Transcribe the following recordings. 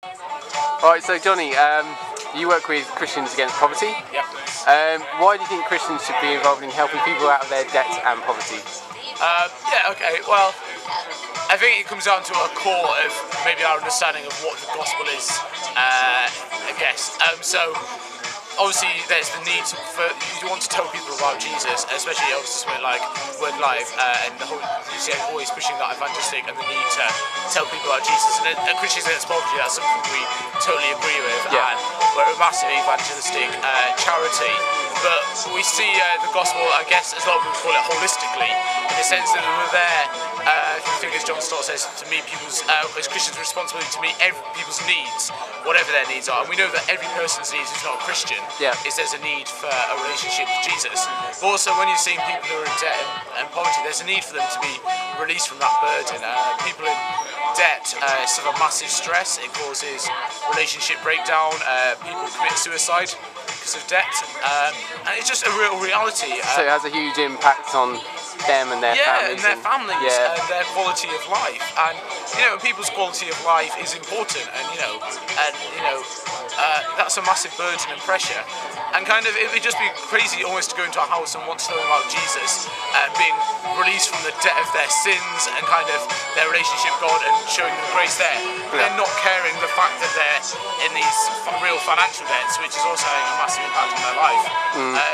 Alright, so Jonny, you work with Christians Against Poverty. Yep. Why do you think Christians should be involved in helping people out of their debt and poverty? Well, I think it comes down to a core of maybe our understanding of what the gospel is, I guess. So, obviously there's the need for, you want to tell people about Jesus, especially obviously something like Word Live, and the whole, always pushing that evangelistic and the need to tell people about Jesus. And at Christians Against Poverty, that's something we totally agree with, and we're a massive evangelistic charity. But we see the gospel, I guess, as a lot of people call it holistically, in the sense that we're there, I think as John Stott says, to meet people's, as Christians, responsibility to meet people's needs, whatever their needs are. And we know that every person's needs who's not a Christian is there's a need for a relationship with Jesus. But also when you're seeing people who are in debt and poverty, there's a need for them to be released from that burden. People in debt suffer massive stress. It causes relationship breakdown. People commit suicide because of debt, and it's just a real reality. So it has a huge impact on them and their families. And their quality of life. And people's quality of life is important, and that's a massive burden and pressure. And kind of it would just be crazy almost to go into a house and want to know about Jesus and being released from the debt of their sins and kind of their relationship with God and showing them grace there. But they're not caring the fact that they're in these real financial debts, which is also having a massive impact on their life.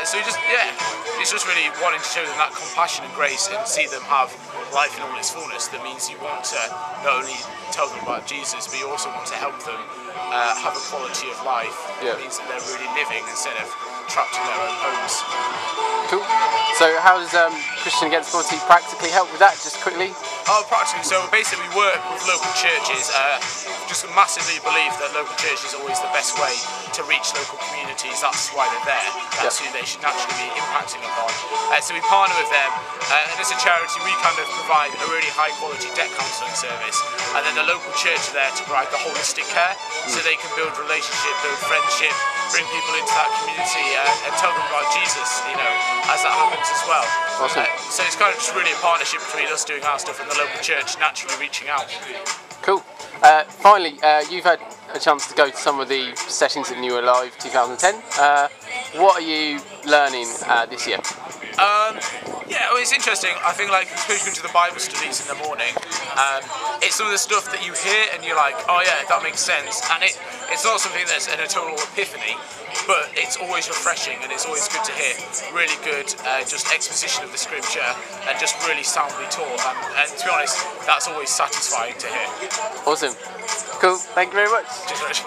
So it's just really wanting to show them that compassion and grace and see them have life in all its fullness. That means you want to not only tell them about Jesus, but you also want to help them have a quality of life. It means that they're really living instead of trapped in their own homes. Cool. So how does Christians Against Poverty practically help with that, just quickly? Practically, so basically we work with local churches, just massively believe that local church is always the best way to reach local communities. That's why they're there, that's who they should naturally be impacting upon. So we partner with them, and as a charity we kind of provide a really high quality debt counselling service, and then the local church are there to provide the holistic care, so they can build relationship, build friendship, bring people into that community and tell them about Jesus, as that happens as well. Awesome. So it's kind of just really a partnership between us doing our stuff and the local church naturally reaching out. Cool. Finally, you've had a chance to go to some of the sessions at New Alive 2010. What are you learning this year? It's interesting. I think especially to the Bible studies in the morning, it's some of the stuff that you hear and you're like, oh yeah, that makes sense. And it's not something that's a total epiphany, but it's always refreshing and it's always good to hear. Really good just exposition of the scripture and just really soundly taught. And to be honest, that's always satisfying to hear. Awesome. Cool. Thank you very much. Cheers.